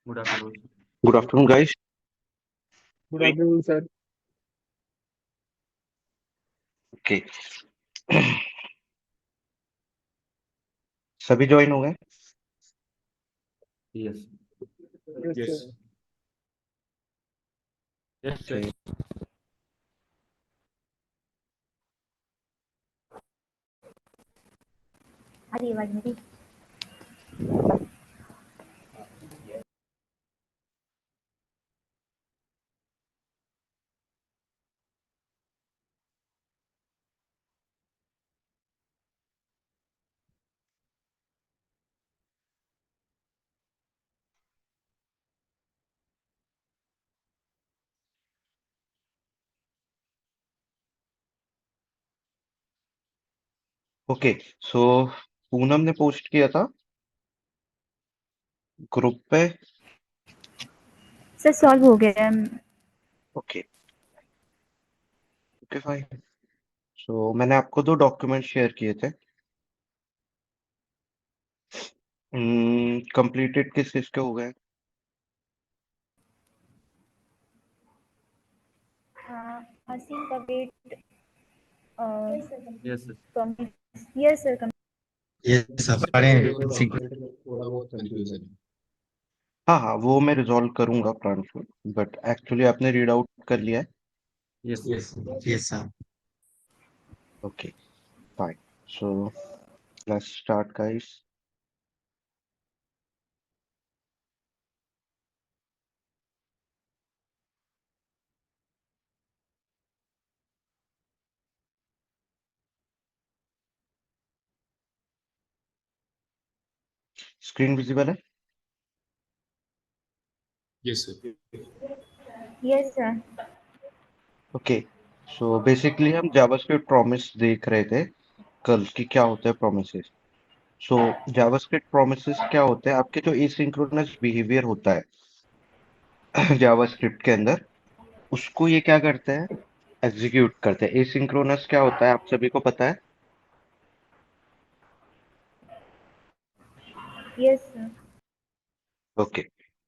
Good afternoon. Good afternoon, guys. Good afternoon, sir. Okay. सभी join हो गए? Yes. Yes, sir. Yes. Yes, sir. Okay. आ रही है आवाज मेरी? ओके, सो पूनम ने पोस्ट किया था ग्रुप पे। सर सॉल्व हो गया है। Okay okay fine. सो मैंने आपको 2 डॉक्यूमेंट शेयर किए थे। कंप्लीटेड किस किसके हो गए? हसीन का wait Yes, sir. Yes sir ये सारे थोड़ा बहुत कंफ्यूजन है। हाँ हाँ, वो मैं रिजॉल्व करूंगा प्रांशु, बट एक्चुअली आपने रीड आउट कर लिया है। Yes. ये सब okay fine. So let's start guys. Screen visible है? Yes sir. Yes sir okay, so basically हम जावास्क्रिप्ट प्रॉमिस देख रहे थे कल कि क्या होता है प्रोमिसेस। सो जावास्क्रिप्ट प्रोमिसेस क्या होते हैं? आपके जो एसिंक्रोनस बिहेवियर होता है जावास्क्रिप्ट के अंदर, उसको ये क्या करते हैं? एग्जीक्यूट करते हैं। एसिंक्रोनस क्या होता है आप सभी को पता है? Yes sir okay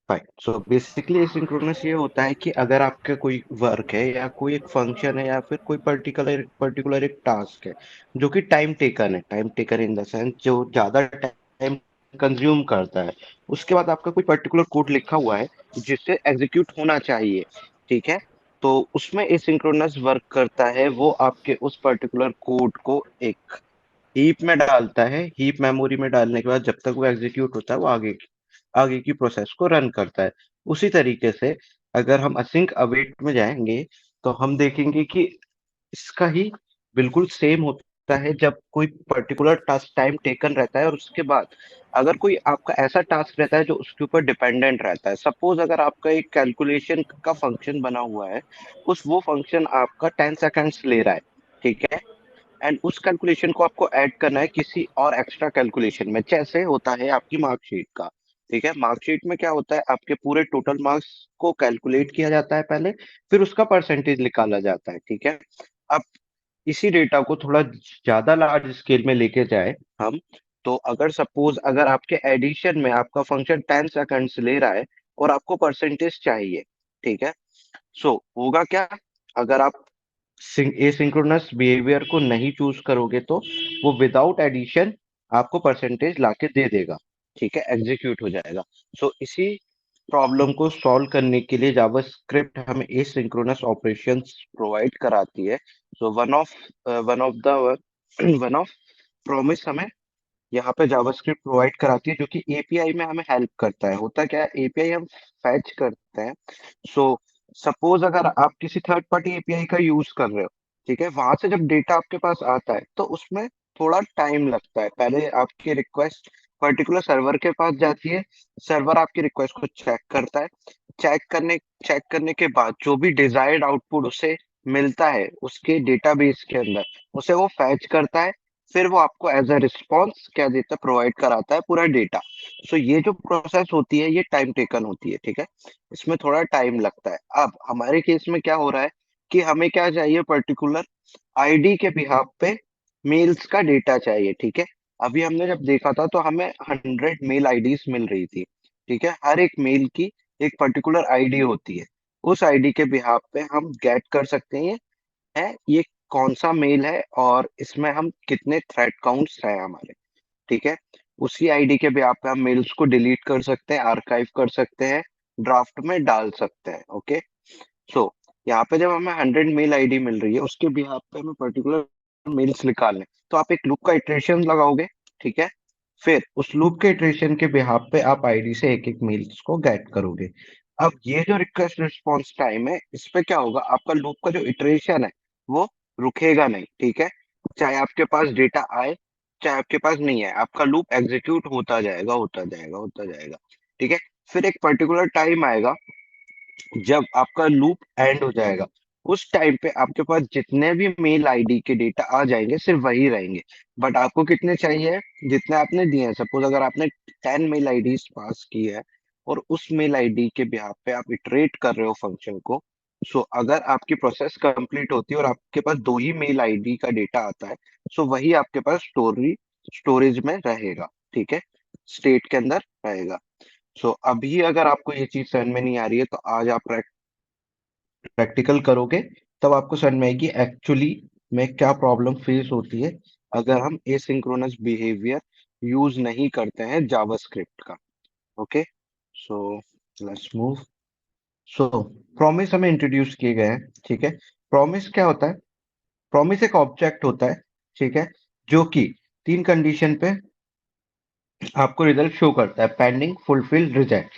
fine. So basically asynchronous ये होता है कि अगर आपका कोई वर्क है या कोई एक फंक्शन है या फिर कोई पर्टिकुलर एक टास्क है जो कि टाइम टेकन है, time taken in the sense जो ज्यादा टाइम कंज्यूम करता है, उसके बाद आपका कोई पर्टिकुलर कोड लिखा हुआ है जिससे एग्जीक्यूट होना चाहिए, ठीक है? तो उसमें एसिंक्रोनस वर्क करता है, वो आपके उस पर्टिकुलर कोड को एक हीप में डालता है। हीप मेमोरी में डालने के बाद जब तक वो एग्जीक्यूट होता है, वो आगे की प्रोसेस को रन करता है। उसी तरीके से अगर हम असिंक अवेट में जाएंगे तो हम देखेंगे कि इसका ही बिल्कुल सेम होता है। जब कोई पर्टिकुलर टास्क टाइम टेकन रहता है और उसके बाद अगर कोई आपका ऐसा टास्क रहता है जो उसके ऊपर डिपेंडेंट रहता है, सपोज अगर आपका एक कैलकुलेशन का फंक्शन बना हुआ है, उस वो फंक्शन आपका 10 सेकंड्स ले रहा है, ठीक है? एंड उस कैलकुलेशन को आपको ऐड करना है किसी और एक्स्ट्रा कैलकुलेशन में, जैसे होता है आपकी मार्कशीट का। ठीक है, मार्कशीट में क्या होता है? आपके पूरे टोटल मार्क्स को कैलकुलेट किया जाता है पहले, फिर उसका परसेंटेज निकाला जाता है, ठीक है? अब इसी डेटा को थोड़ा ज्यादा लार्ज स्केल में लेके जाए हम, तो अगर सपोज अगर आपके एडिशन में आपका फंक्शन 10 सेकंड्स ले रहा है और आपको परसेंटेज चाहिए, ठीक है? सो होगा क्या? अगर आप एसिंक्रोनस बिहेवियर को नहीं चूज करोगे तो वो विदाउट एडिशन आपको परसेंटेज लाके दे देगा, ठीक है? एग्जीक्यूट हो जाएगा। सो इसी प्रॉब्लम को सॉल्व करने के लिए जावास्क्रिप्ट हमें एसिंक्रोनस ऑपरेशंस प्रोवाइड कराती है। सो वन ऑफ प्रॉमिस हमें यहाँ पे जावास्क्रिप्ट प्रोवाइड कराती है, जो कि एपीआई में हमें हेल्प करता है। होता क्या है? एपीआई हम फैच करते हैं। सो सपोज अगर आप किसी थर्ड पार्टी एपीआई का यूज कर रहे हो, ठीक है? वहां से जब डेटा आपके पास आता है तो उसमें थोड़ा टाइम लगता है। पहले आपकी रिक्वेस्ट पर्टिकुलर सर्वर के पास जाती है, सर्वर आपकी रिक्वेस्ट को चेक करता है। चेक करने के बाद जो भी डिजायर्ड आउटपुट उसे मिलता है उसके डेटाबेस के अंदर, उसे वो फैच करता है। फिर वो आपको एज अ रिस्पॉन्स क्या देता है? प्रोवाइड कराता है पूरा डेटा। सो ये जो प्रोसेस होती है ये टाइम टेकन होती है, ठीक है? इसमें थोड़ा टाइम लगता है। अब हमारे केस में क्या हो रहा है कि हमें क्या चाहिए? पर्टिकुलर आईडी के बिहाफ पे मेल्स का डेटा चाहिए, ठीक है? अभी हमने जब देखा था तो हमें 100 मेल आईडीज मिल रही थी, ठीक है, हर एक मेल की एक पर्टिकुलर आईडी होती है। उस आईडी के बिहाफ पे हम गेट कर सकते हैं है ये कौन सा मेल है और इसमें हम कितने थ्रेड काउंट्स है हमारे। ठीक है, उसी आईडी के बिहाफ पे हम मेल्स को डिलीट कर सकते हैं, आर्काइव कर सकते हैं, ड्राफ्ट में डाल सकते हैं। ओके, सो यहाँ पे जब हमें 100 मेल आईडी मिल रही है उसके बिहाफ पे हमें पर्टिकुलर मेल्स निकालने, तो आप एक लूप का इटरेशन लगाओगे। ठीक है, फिर उस लूप के इटरेशन के बिहाफ पे आप आईडी से एक एक मेल्स को गेट करोगे। अब ये जो रिक्वेस्ट रिस्पॉन्स टाइम है इस पे क्या होगा, आपका लूप का जो इटरेशन है वो रुकेगा नहीं। ठीक है, चाहे आपके पास डेटा आए चाहे आपके पास नहीं आए, आपका लूप एग्जीक्यूट होता जाएगा होता जाएगा होता जाएगा। ठीक है, फिर एक पर्टिकुलर टाइम आएगा जब आपका लूप एंड हो जाएगा। उस टाइम पे आपके पास जितने भी मेल आईडी के डेटा आ जाएंगे सिर्फ वही रहेंगे। बट आपको कितने चाहिए, जितने आपने दिए हैं। सपोज अगर आपने 10 मेल आईडी पास की है और उस मेल आईडी के बिहाफ पे आप इटरेट कर रहे हो फंक्शन को, सो अगर आपकी प्रोसेस कंप्लीट होती है और आपके पास दो ही मेल आईडी का डेटा आता है, सो वही आपके पास स्टोरेज में रहेगा। ठीक है, स्टेट के अंदर रहेगा। सो अभी अगर आपको ये चीज समझ में नहीं आ रही है तो आज आप प्रैक्टिकल करोगे तब आपको समझ में आएगी एक्चुअली में क्या प्रॉब्लम फेस होती है अगर हम एसिंक्रोनस बिहेवियर यूज नहीं करते हैं जावास्क्रिप्ट का। Okay, so let's move. So promise हमें इंट्रोड्यूस किए गए हैं। ठीक है, प्रॉमिस क्या होता है, प्रॉमिस एक ऑब्जेक्ट होता है। ठीक है, जो कि तीन कंडीशन पे आपको रिजल्ट शो करता है, पेंडिंग, फुलफिल, रिजेक्ट।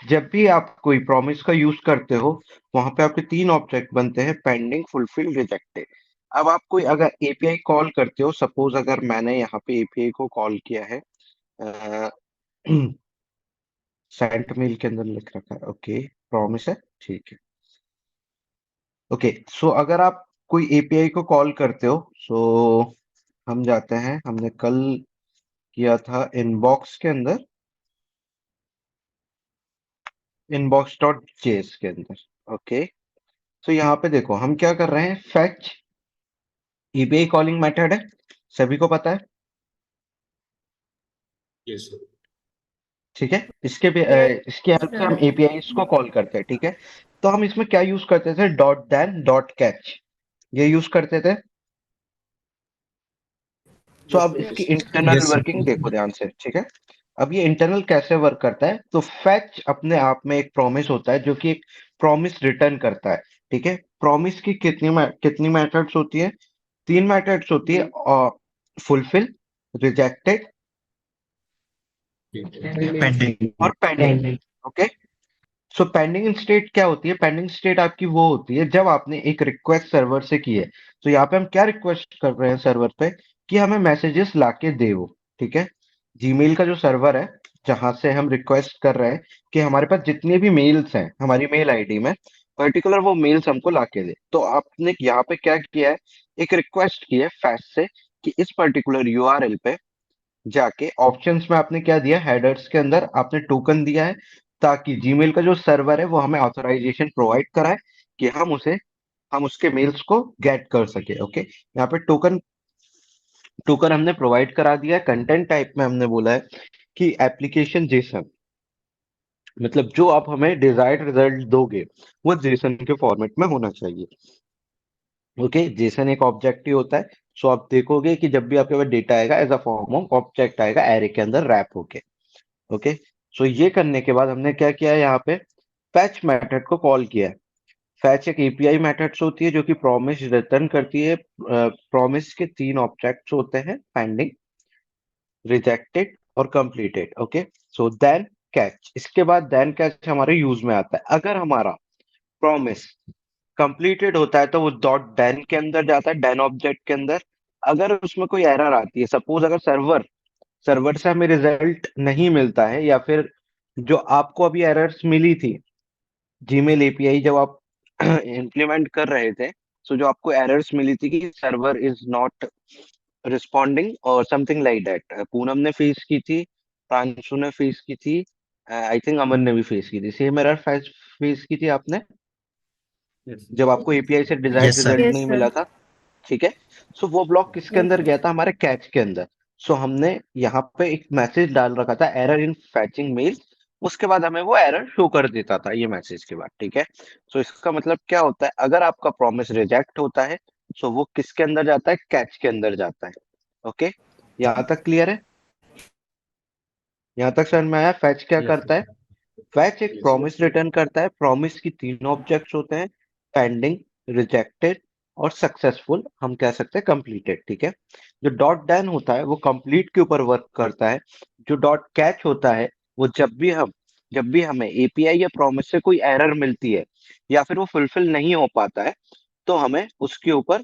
जब भी आप कोई प्रॉमिस का यूज करते हो वहां पे आपके तीन ऑब्जेक्ट बनते हैं, पेंडिंग, फुलफिल, रिजेक्टेड। अब आप कोई अगर एपीआई कॉल करते हो, सपोज अगर मैंने यहाँ पे एपीआई को कॉल किया है, सेंट मेल के अंदर लिख रखा है। ओके, प्रॉमिस है, ठीक है। ओके, सो अगर आप कोई एपीआई को कॉल करते हो, सो हम जाते हैं, हमने कल किया था इनबॉक्स के अंदर, इनबॉक्स डॉट जेएस के अंदर। ओके, तो यहाँ पे देखो हम क्या कर रहे हैं, फेच ईबीआई कॉलिंग मेथड है, सभी को पता है। Yes, sir. ठीक है, Yes, इसकी हेल्प से sir. हम एपीआई को कॉल करते हैं। ठीक है, तो हम इसमें क्या यूज करते थे, डॉट दैन डॉट कैच, ये यूज करते थे। तो अब इसकी Yes. Internal Yes, sir. Working देखो ध्यान से। ठीक है, अब ये इंटरनल कैसे वर्क करता है, तो फैच अपने आप में एक प्रॉमिस होता है जो कि एक प्रॉमिस रिटर्न करता है। ठीक है, प्रॉमिस की कितनी मेथड्स होती है, तीन मेथड्स होती है, और फुलफिल, रिजेक्टेड Pending. और pending. Okay, so pending state क्या होती है, पेंडिंग स्टेट आपकी वो होती है जब आपने एक रिक्वेस्ट सर्वर से की है। तो यहाँ पे हम क्या रिक्वेस्ट कर रहे हैं सर्वर पे, कि हमें मैसेजेस लाके दे वो। ठीक है, जीमेल का जो सर्वर है जहां से हम रिक्वेस्ट कर रहे हैं कि हमारे पास जितने भी मेल्स हैं हमारी मेल आईडी में, पर्टिकुलर वो मेल्स हमको लाके दे। तो आपने यहाँ पे क्या किया है, एक रिक्वेस्ट की है फैश से कि इस पर्टिकुलर यूआरएल पे जाके ऑप्शंस में आपने क्या दिया, हेडर्स के अंदर आपने टोकन दिया है, ताकि जीमेल का जो सर्वर है वो हमें ऑथराइजेशन प्रोवाइड कराए कि हम उसके मेल्स को गेट कर सके। ओके, यहाँ पे टोकन टोकन हमने प्रोवाइड करा दिया है। कंटेंट टाइप में हमने बोला है कि एप्लीकेशन जेसन, मतलब जो आप हमें डिजायर्ड रिजल्ट दोगे वो जेसन के फॉर्मेट में होना चाहिए। ओके, जेसन एक ऑब्जेक्ट ही होता है। सो आप देखोगे कि जब भी आपके पास डेटा आएगा as a form of object आएगा एरे के अंदर रैप होके। ओके, सो ये करने के बाद हमने क्या किया है, यहाँ पे फैच मेथड को कॉल किया है। फैच एक एपीआई मेथड्स होती है जो कि प्रॉमिस रिटर्न करती है। प्रॉमिस के तीन ऑब्जेक्ट्स होते हैं, पेंडिंग, रिजेक्टेड और completed. Okay, so then catch, इसके बाद देन कैच हमारे यूज में आता है। अगर हमारा प्रॉमिस कंप्लीटेड होता है तो वो डॉट देन के अंदर जाता है, देन ऑब्जेक्ट के अंदर। अगर उसमें कोई एरर आती है, सपोज अगर सर्वर से हमें रिजल्ट नहीं मिलता है, या फिर जो आपको अभी एरर्स मिली थी जीमेल एपीआई जब आप इम्प्लीमेंट कर रहे थे, सो जो आपको एरर्स मिली थी कि सर्वर इज नॉट रिस्पॉन्डिंग और समथिंग लाइक दैट, पूनम ने फेस की थी, प्रांशु ने फेस की थी, आई थिंक अमन ने भी फेस की थी, सेम एरर फेस की थी आपने Yes. जब आपको एपीआई से desired Yes, sir. Result Yes, नहीं sir. मिला था। ठीक है, सो वो ब्लॉक किसके Yes, अंदर sir. गया था, हमारे कैच के अंदर। सो हमने यहाँ पे एक मैसेज डाल रखा था, एरर इन फैचिंग मेल उसके बाद हमें वो एरर शो कर देता था ये मैसेज के बाद, ठीक है। सो इसका मतलब क्या होता है, अगर आपका प्रॉमिस रिजेक्ट होता है सो वो किसके अंदर जाता है, कैच के अंदर जाता है। ओके, यहाँ तक क्लियर है? यहाँ तक समझ में आया? फैच क्या Yes, करता है? sir. फैच एक Yes. प्रॉमिस रिटर्न करता है। प्रॉमिस की तीन ऑब्जेक्ट्स होते हैं, पेंडिंग, रिजेक्टेड और सक्सेसफुल, हम कह सकते हैं कंप्लीटेड, ठीक है। जो डॉट डन होता है वो कंप्लीट के ऊपर वर्क करता है। जो डॉट कैच होता है वो जब भी हमें एपीआई या प्रॉमिस से कोई एरर मिलती है या फिर वो फुलफिल नहीं हो पाता है तो हमें उसके ऊपर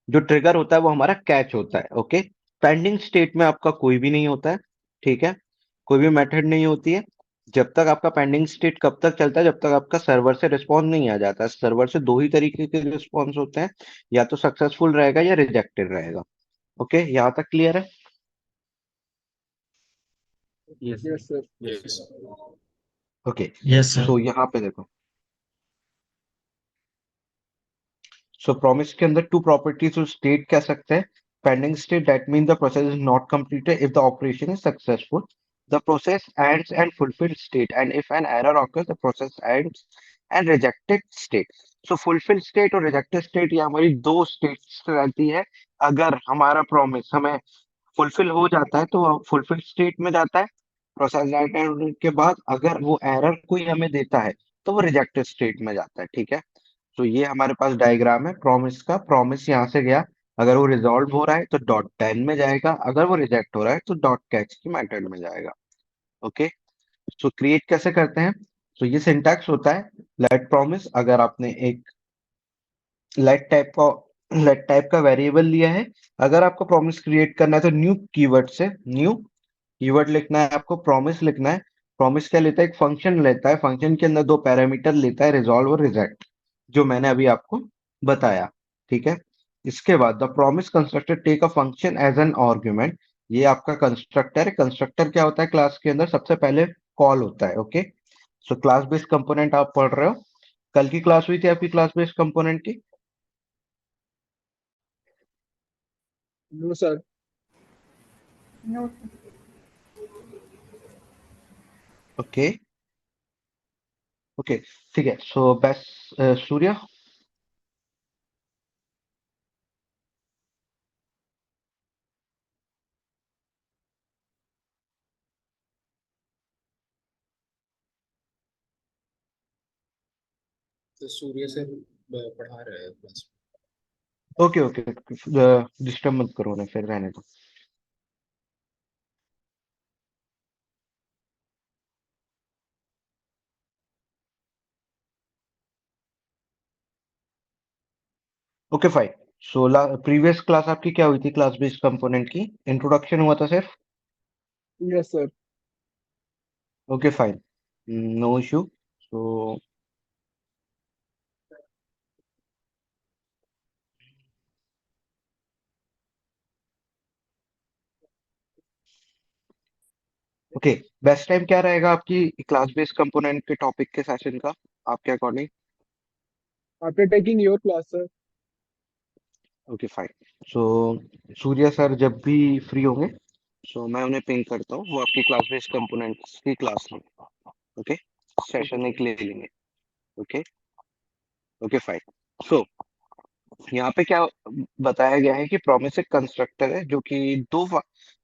जो ट्रिगर होता है वो हमारा कैच होता है। ओके, पेंडिंग स्टेट में आपका कोई भी नहीं होता है, ठीक है। कोई भी मेथड नहीं होती है जब तक आपका पेंडिंग स्टेट कब तक चलता है, जब तक आपका सर्वर से रिस्पॉन्स नहीं आ जाता। सर्वर से दो ही तरीके के रिस्पॉन्स होते हैं, या तो सक्सेसफुल रहेगा या रिजेक्टेड रहेगा। ओके, यहाँ तक क्लियर है? Yes, sir. Yes, sir. Yes. Okay, yes sir. So यहाँ पे देखो, सो प्रॉमिस के अंदर टू प्रॉपर्टीज स्टेट कह सकते हैं। Pending state that mean the process is not completed if the operation is successful. The process ends and fulfilled state, and if an error occurs the process ends and rejected state. So fulfilled state और rejected state ये हमारी दो states रहती है। अगर हमारा promise हमें fulfil हो जाता है तो फुलफिल स्टेट में जाता है प्रोसेस एंड के बाद, अगर वो एरर कोई हमें देता है तो वो रिजेक्टेड स्टेट में जाता है, ठीक है। तो ये हमारे पास डायग्राम है प्रॉमिस का। प्रॉमिस यहाँ से गया, अगर वो रिजॉल्व हो रहा है तो डॉट टेन में जाएगा, अगर वो रिजेक्ट हो रहा है तो डॉट कैच की मेथड में जाएगा। ओके, सो क्रिएट कैसे करते हैं? तो ये सिंटैक्स होता है लेट प्रॉमिस। अगर आपने एक लेट टाइप का वेरिएबल लिया है, अगर आपको प्रॉमिस क्रिएट करना है तो न्यू कीवर्ड से न्यू कीवर्ड लिखना है, आपको प्रॉमिस लिखना है। प्रॉमिस क्या लेता है, एक फंक्शन लेता है, फंक्शन के अंदर दो पैरामीटर लेता है, रिजॉल्व और रिजेक्ट, जो मैंने अभी आपको बताया, ठीक है। इसके बाद the promise constructor take a function as an argument. ये आपका कंस्ट्रक्टर है। कंस्ट्रक्टर क्या होता है, क्लास के अंदर सबसे पहले कॉल होता है। Okay, so class based component आप पढ़ रहे हो, कल की क्लास हुई थी आपकी क्लास बेस्ड कंपोनेंट की? No, sir. No, okay, okay, ठीक है। सो बस सूर्य, तो सूर्य से पढ़ा रहे हैं क्लास ओके ओके, डिस्टर्ब मत करो ना, फिर रहने दो। Okay fine. So previous class आपकी क्या हुई थी, क्लास बेस्ड कंपोनेंट की इंट्रोडक्शन हुआ था सिर्फ? Yes, sir. Okay fine, no issue. So okay, best time क्या रहेगा आपकी क्लास बेस्ड कंपोनेंट के टॉपिक के सेशन का, आपके according? After taking your class, sir. Okay fine. So Surya sir जब भी फ्री होंगे सो मैं उन्हें पिंग करता हूँ, वो आपकी क्लास बेस्ड कंपोनेंट्स की क्लास में, ओके, Okay, सेशन sir. एक ले लेंगे। Okay, okay fine. सो यहाँ पे क्या बताया गया है कि प्रॉमिस एक कंस्ट्रक्टर है जो कि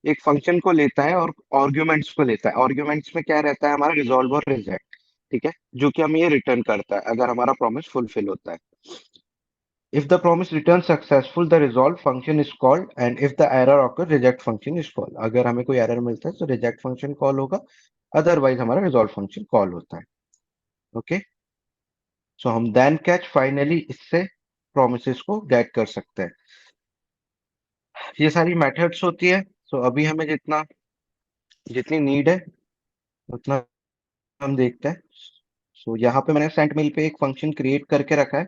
एक फंक्शन को लेता है और आर्ग्यूमेंट्स को लेता है। आर्ग्यूमेंट्स में क्या रहता है हमारा, रिजॉल्व और रिजेक्ट, ठीक है, जो कि हमें ये रिटर्न करता है अगर हमारा प्रॉमिस फुलफिल होता है। If the promise returns successful, the resolve function is called, and if the error occurs, reject function is called. अगर हमें कोई एरर मिलता है तो रिजेक्ट फंक्शन कॉल होगा, अदरवाइज हमारा रिजॉल्व फंक्शन कॉल होता है। ओके, सो हम देन कैच फाइनली इससे प्रोमिसेस को गेट कर सकते हैं। ये सारी मेथड्स होती है। सो अभी हमें जितनी नीड है उतना हम देखते हैं। सो यहाँ पे मैंने सेंट मेल पे एक फंक्शन क्रिएट करके रखा है।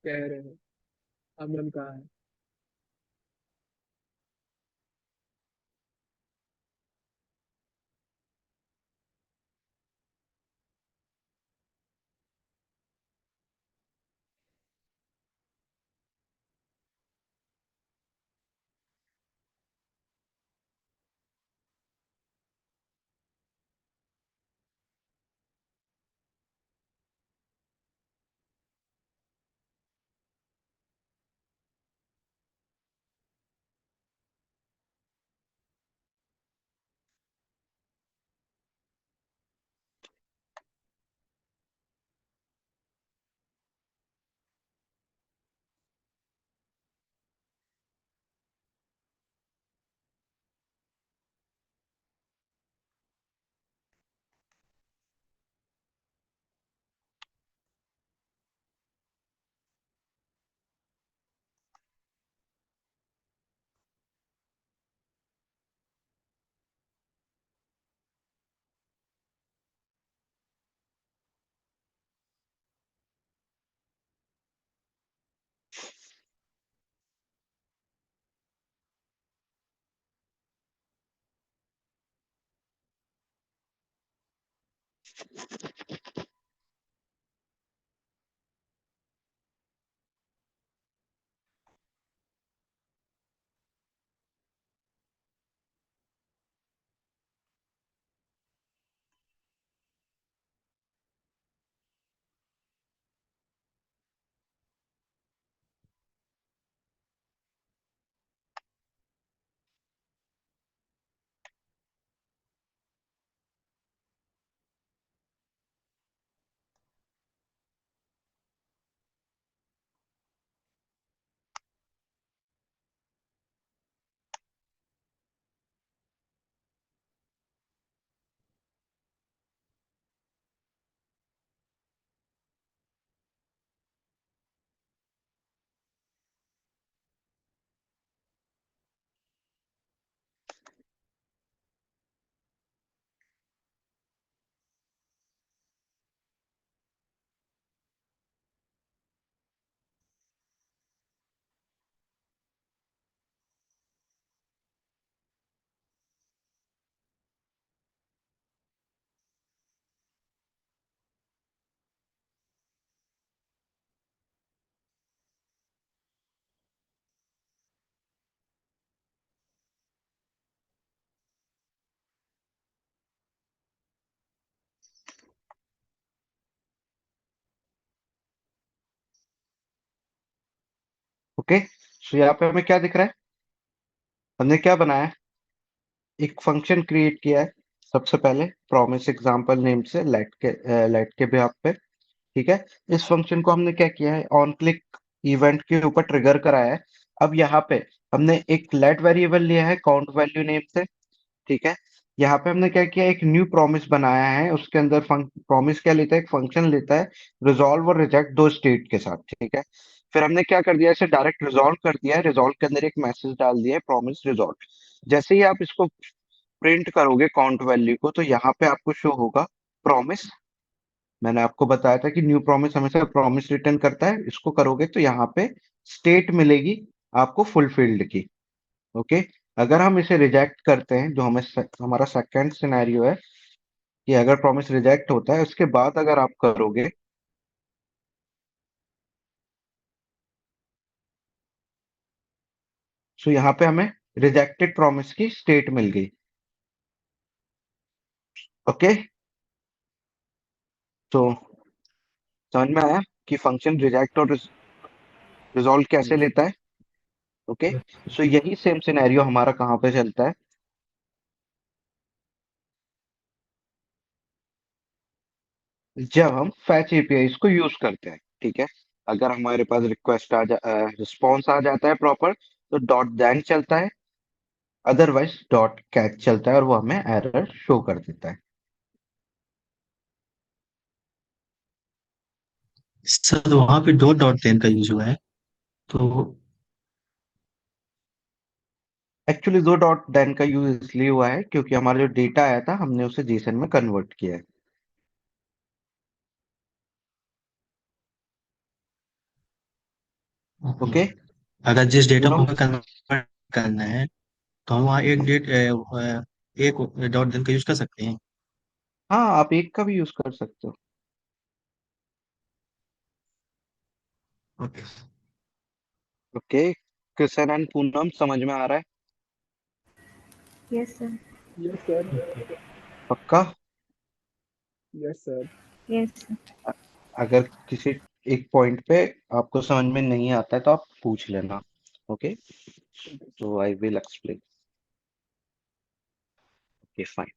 कह रहे हैं। अमन कहाँ है? ओके, सो यहाँ पे हमें क्या दिख रहा है? हमने क्या बनाया है? एक फंक्शन क्रिएट किया है। सबसे पहले प्रॉमिस एग्जांपल नेम से लेट के बिहाफ पे, ठीक है। इस फंक्शन को हमने क्या किया है? ऑन क्लिक इवेंट के ऊपर ट्रिगर कराया है। अब यहाँ पे हमने एक लेट वेरिएबल लिया है काउंट वैल्यू नेम से, ठीक है। यहाँ पे हमने क्या किया, एक न्यू प्रॉमिस बनाया है। उसके अंदर प्रॉमिस क्या लेता है? एक फंक्शन लेता है रिजॉल्व और रिजेक्ट, दो स्टेट के साथ, ठीक है। फिर हमने क्या कर दिया, इसे डायरेक्ट रिजॉल्व कर दिया है। रिजॉल्व के अंदर एक मैसेज डाल दिया है प्रॉमिस रिजॉल्व। जैसे ही आप इसको प्रिंट करोगे काउंट वैल्यू को, तो यहाँ पे आपको शो होगा प्रॉमिस। मैंने आपको बताया था कि न्यू प्रॉमिस हमेशा प्रॉमिस रिटर्न करता है। इसको करोगे तो यहाँ पे स्टेट मिलेगी आपको फुलफिल्ड की। ओके, अगर हम इसे रिजेक्ट करते हैं, जो हमारा सेकंड सिनेरियो है, कि अगर प्रॉमिस रिजेक्ट होता है उसके बाद अगर आप करोगे, तो यहाँ पे हमें रिजेक्टेड प्रॉमिस की स्टेट मिल गई। ओके, तो समझ में आया कि फंक्शन रिजेक्ट और रिजॉल्व कैसे Yes. लेता है। Okay, Yes. सो यही सेम सिनेरियो हमारा कहाँ पे चलता है? जब हम फैच एपीआई को यूज करते हैं, ठीक है। अगर हमारे पास रिस्पॉन्स आ जाता है प्रॉपर, तो डॉट देन चलता है। अदरवाइज डॉट कैच चलता है और वो हमें एरर शो कर देता है। सर वहां पे डॉट डॉट टेन का यूज हुआ है तो एक्चुअली दो डॉट देन का यूज इसलिए हुआ है क्योंकि हमारा जो डेटा आया था हमने उसे जेसन में कन्वर्ट किया है। ओके। अगर जिस डेटा और को हम हमें कन्वर्ट करना है तो हम वहाँ एक डॉट देन का यूज कर सकते हैं। हाँ, आप एक का भी यूज कर सकते हो। Okay. Okay, Kishan and Poonam समझ में आ रहा है? Yes, sir. Yes sir. पक्का? Yes sir. Yes, sir. अ- अगर किसी एक पॉइंट पे आपको समझ में नहीं आता है तो आप पूछ लेना। ओके, तो I will explain. Okay fine.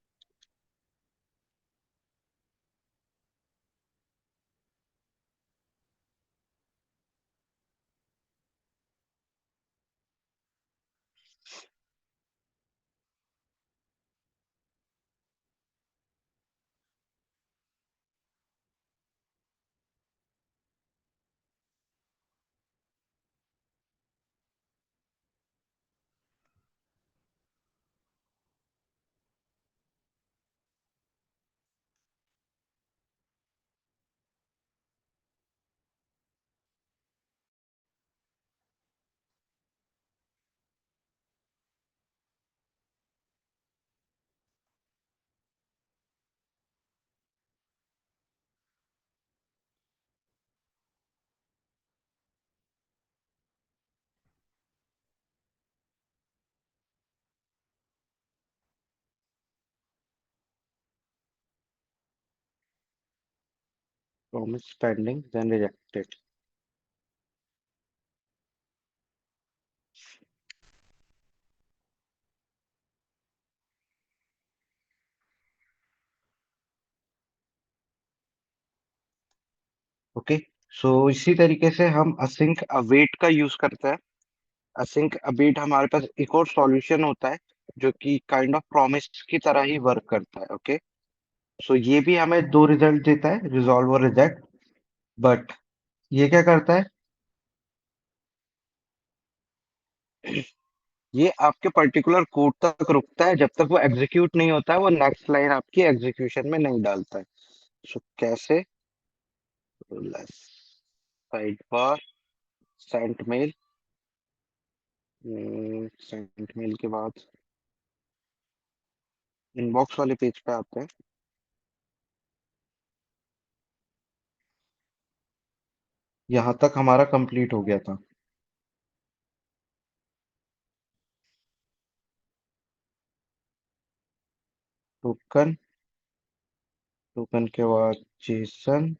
Promise pending then rejected. Okay, so इसी तरीके से हम असिंक अवेट का यूज करते हैं। असिंक अवेट हमारे पास एक और सॉल्यूशन होता है जो कि काइंड ऑफ प्रॉमिस की तरह ही वर्क करता है। ओके, सो ये भी हमें दो रिजल्ट देता है, रिजॉल्व और रिजेक्ट। बट ये क्या करता है, ये आपके पर्टिकुलर कोड तक रुकता है, जब तक वो एग्जीक्यूट नहीं होता है वो नेक्स्ट लाइन आपकी एग्जीक्यूशन में नहीं डालता है। सो कैसे? Side bar sent mail, sent mail के बाद इनबॉक्स वाले पेज पे आते हैं। यहाँ तक हमारा कंप्लीट हो गया था। टोकन, टोकन के बाद JSON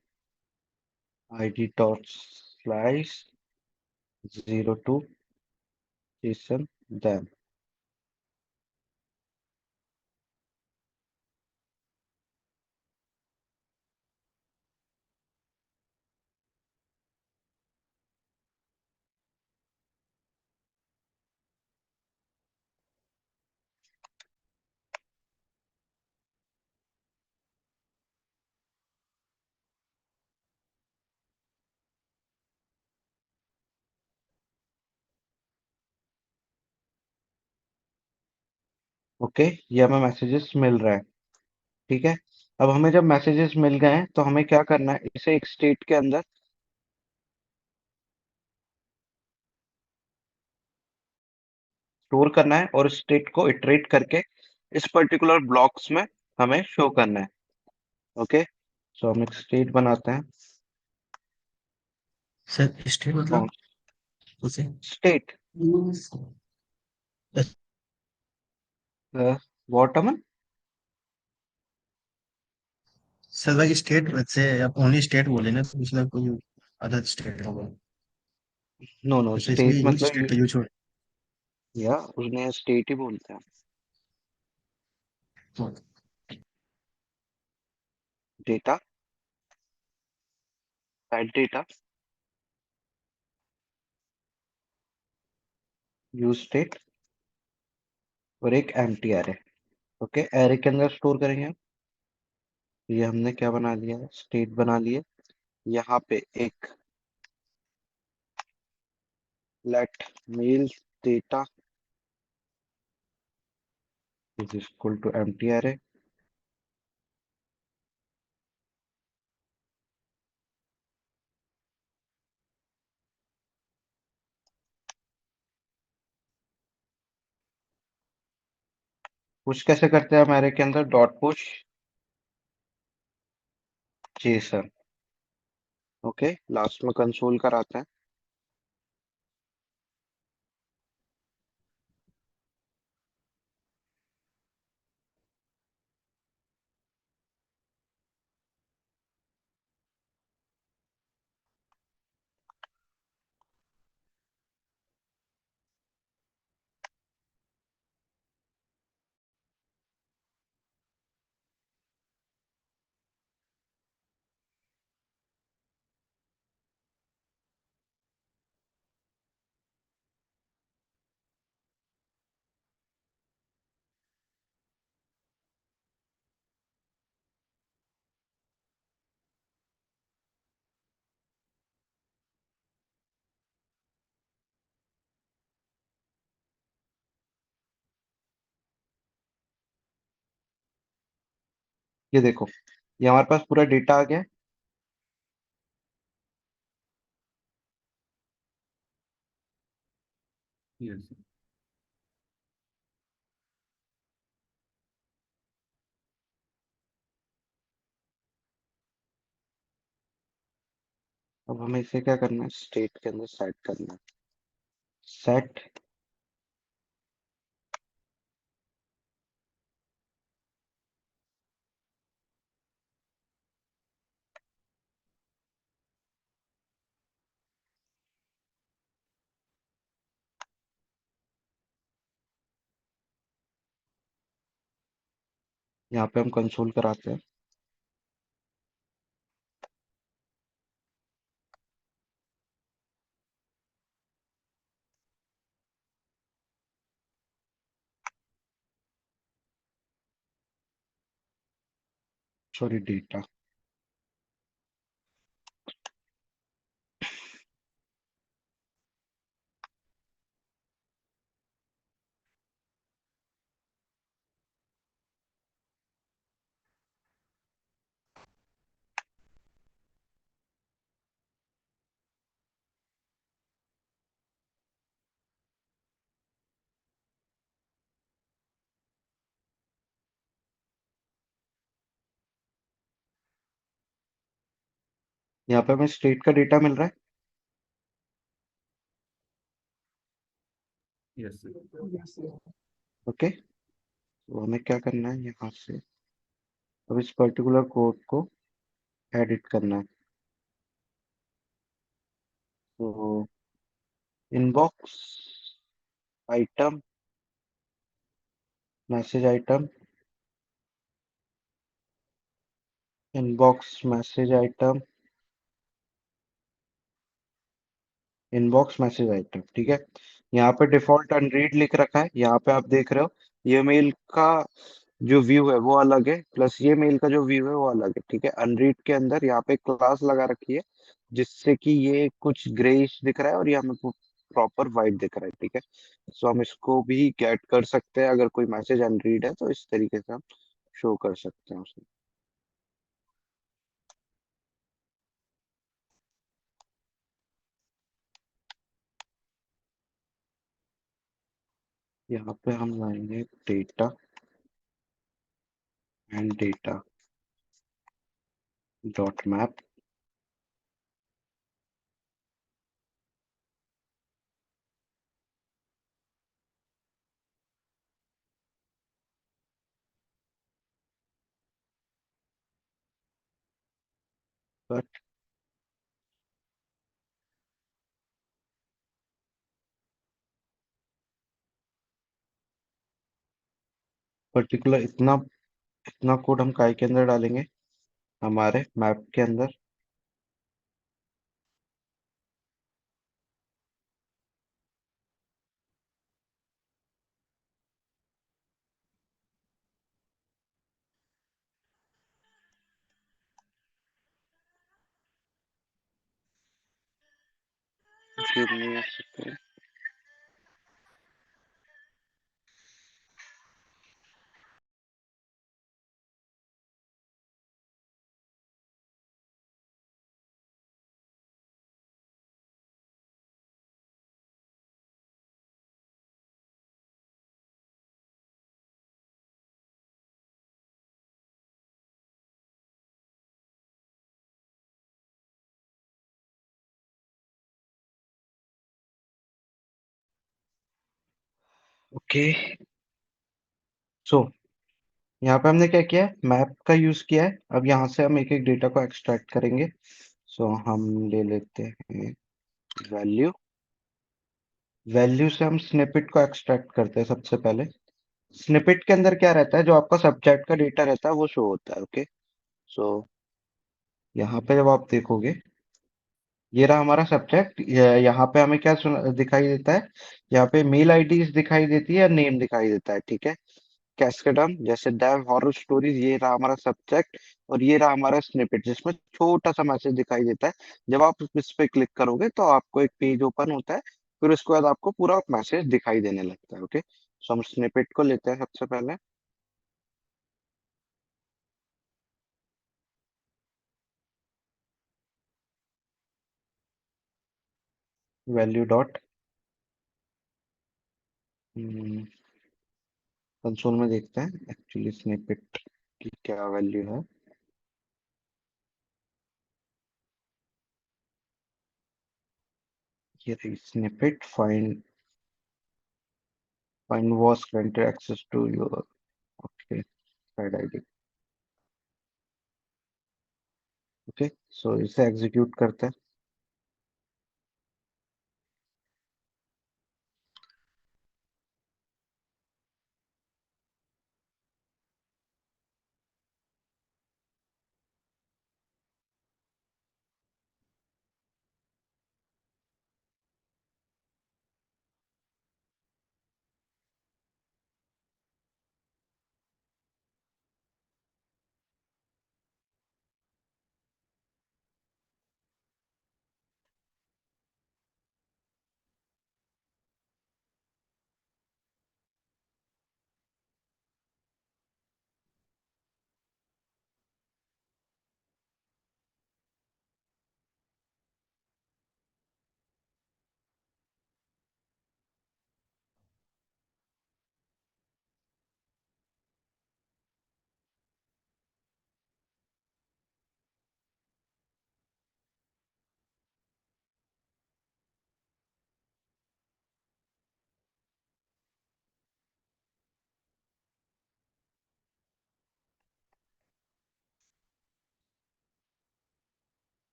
ID dot slice 02 JSON then. Okay, ये हमें मैसेजेस मिल रहा है। ठीक है, अब हमें जब मैसेजेस मिल गए हैं तो हमें क्या करना है, इसे एक स्टेट के अंदर स्टोर करना है और स्टेट को इटरेट करके इस पर्टिकुलर ब्लॉक्स में हमें शो करना है। ओके, सो हम एक स्टेट बनाते हैं। सर स्टेट कौन? मतलब उसे स्टेट व्हाट अमन? सर भाई स्टेट से आप ओनली स्टेट बोले ना तो मतलब कोई अदर स्टेट होगा। नो नो, तो इसलिए स्टेट यूज मतलब स्टेट का यूज हो। या उसने स्टेट ही बोलते हैं। Data, type data, use state और एक एम्प्टी एरे। ओके, एरे के अंदर स्टोर करेंगे हम। ये हमने क्या बना लिया है, स्टेट बना लिए। यहाँ पे एक let mail data is equal to empty array. Push कैसे करते हैं हमारे के अंदर? Dot push JSON. Okay, last में कंसोल कराते हैं। ये देखो, ये हमारे पास पूरा डेटा आ गया है। यस अब हमें इसे क्या करना है? स्टेट के अंदर सेट करना है। सेट यहाँ पे हम कंसोल कराते हैं। Sorry, data. यहाँ पे हमें स्टेट का डेटा मिल रहा है। Yes Yes, sir. ओके, तो हमें क्या करना है? यहाँ से अब इस पर्टिकुलर कोड को एडिट करना है। तो inbox item, message item, inbox message item, inbox message item. ठीक है, यहाँ पे डिफॉल्ट अनरीड लिख रखा है। यहाँ पे आप देख रहे हो, ये मेल का जो व्यू है वो अलग है, प्लस ये मेल का जो व्यू है वो अलग है। ठीक है, अनरीड के अंदर यहाँ पे क्लास लगा रखी है, जिससे कि ये कुछ ग्रेइश दिख रहा है और यहाँ में प्रॉपर वाइट दिख रहा है। ठीक है, सो हम इसको भी गेट कर सकते हैं। अगर कोई मैसेज अनरीड है तो इस तरीके से हम शो कर सकते हैं उसे। यहाँ पे हम लाएंगे data and data dot map. Particular इतना इतना कोड हम काय के अंदर डालेंगे? हमारे मैप के अंदर। Give me a second. Okay, so यहाँ पे हमने क्या किया है, मैप का यूज किया है। अब यहाँ से हम एक एक डेटा को एक्सट्रैक्ट करेंगे। सो हम ले लेते हैं वैल्यू। वैल्यू से हम स्निपेट को एक्सट्रैक्ट करते हैं सबसे पहले। स्निपेट के अंदर क्या रहता है, जो आपका सब्जेक्ट का डेटा रहता है वो शो होता है। ओके, सो यहाँ पे जब आप देखोगे, ये रहा हमारा सब्जेक्ट। यहाँ पे हमें क्या दिखाई देता है, यहाँ पे मेल आईडीज दिखाई देती है, नेम दिखाई देता है। ठीक है, कैस्केडम जैसे डेव हॉरर स्टोरीज, ये रहा हमारा सब्जेक्ट। और ये रहा हमारा स्निपेट जिसमें छोटा सा मैसेज दिखाई देता है। जब आप इस पे क्लिक करोगे तो आपको एक पेज ओपन होता है, फिर उसके बाद आपको पूरा मैसेज दिखाई देने लगता है। ओके, सो हम स्निपेट को लेते हैं सबसे पहले। वैल्यू डॉट कंसोल में देखते हैं एक्चुअली स्निपेट की क्या वैल्यू है। ये रही snippet. Find was granted access to your okay side ID। Okay, so इसे एग्जीक्यूट करते हैं।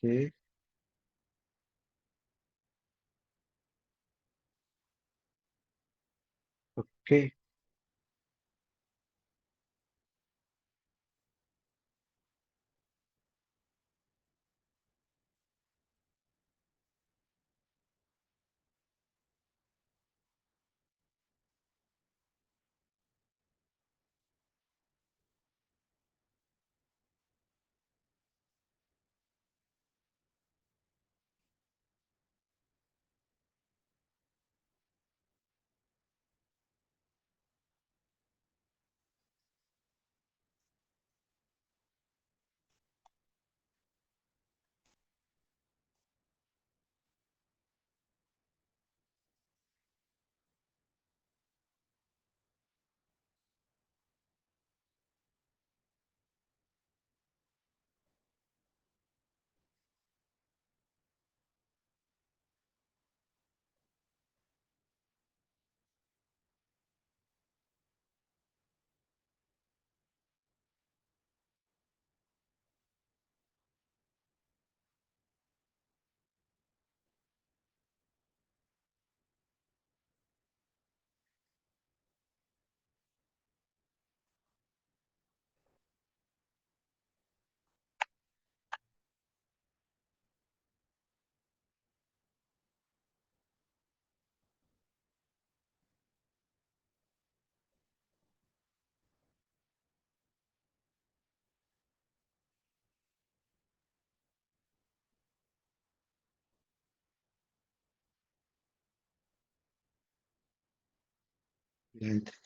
ओके, ओके,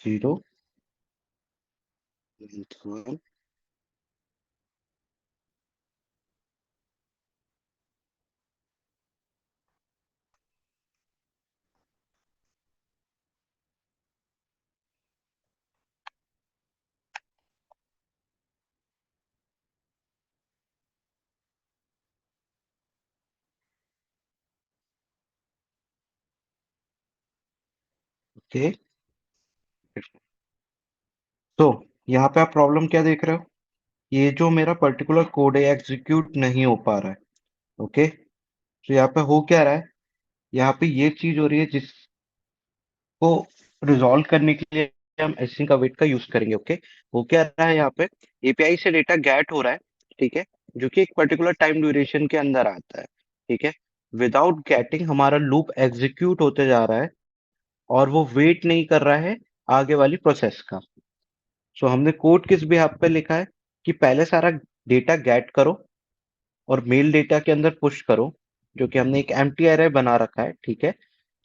0, 1, ओके, तो यहाँ पे आप प्रॉब्लम क्या देख रहे हो? ये जो मेरा पर्टिकुलर कोड है एग्जीक्यूट नहीं हो पा रहा है। ओके, तो यहाँ पे हो क्या रहा है? यहाँ पे ये चीज हो रही है जिसको रिजॉल्व करने के लिए हम एसिंक अवेट का यूज करेंगे। ओके, वो क्या रहा है यहाँ पे? एपीआई से डेटा गेट हो रहा है, ठीक है, जो कि एक पर्टिकुलर टाइम ड्यूरेशन के अंदर आता है, ठीक है। विदाउट गेटिंग हमारा लूप एग्जीक्यूट होते जा रहा है और वो वेट नहीं कर रहा है आगे वाली प्रोसेस का। सो हमने कोड किस बिहाफ पे लिखा है कि पहले सारा डेटा गेट करो और मेल डेटा के अंदर पुश करो, जो कि हमने एक एम्प्टी अरे बना रखा है, ठीक है।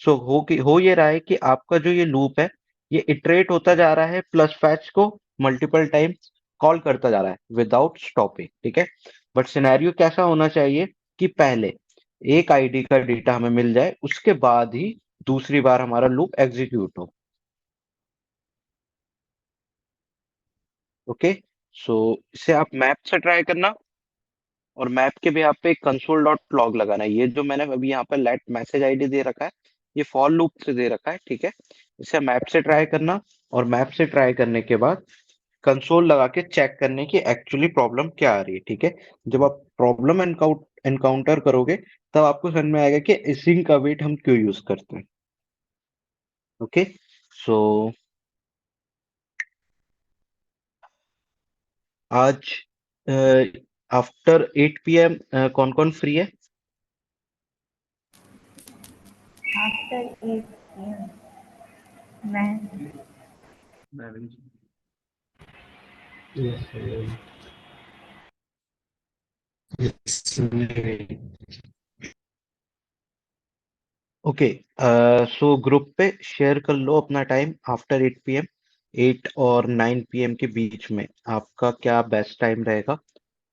सो हो ये रहा है कि आपका जो ये लूप है ये इटरेट होता जा रहा है, प्लस फैच को मल्टीपल टाइम कॉल करता जा रहा है विदाउट स्टॉपिंग, ठीक है। बट सिनेरियो कैसा होना चाहिए कि पहले एक आईडी का डेटा हमें मिल जाए, उसके बाद ही दूसरी बार हमारा लूप एग्जीक्यूट हो। ओके, सो इसे आप मैप से ट्राई करना और मैप के भी यहाँ पे कंसोल डॉट लॉग लगाना है। ये जो मैंने अभी यहाँ पे लेट मैसेज आईडी दे रखा है, ये फॉर लूप से दे रखा है, ठीक है। इसे मैप से ट्राई करना और मैप से ट्राई करने के बाद कंसोल लगा के चेक करने की एक्चुअली प्रॉब्लम क्या आ रही है, ठीक है। जब आप प्रॉब्लम एनकाउंटर करोगे तब आपको समझ में आएगा कि इसिंक का वेट हम क्यों यूज करते हैं। ओके, सो आज आफ्टर 8 PM कौन कौन फ्री है? After 8 p.m. मैं ओके, सो ग्रुप पे शेयर कर लो अपना टाइम आफ्टर 8 PM, 8 और 9 PM के बीच में आपका क्या बेस्ट टाइम रहेगा।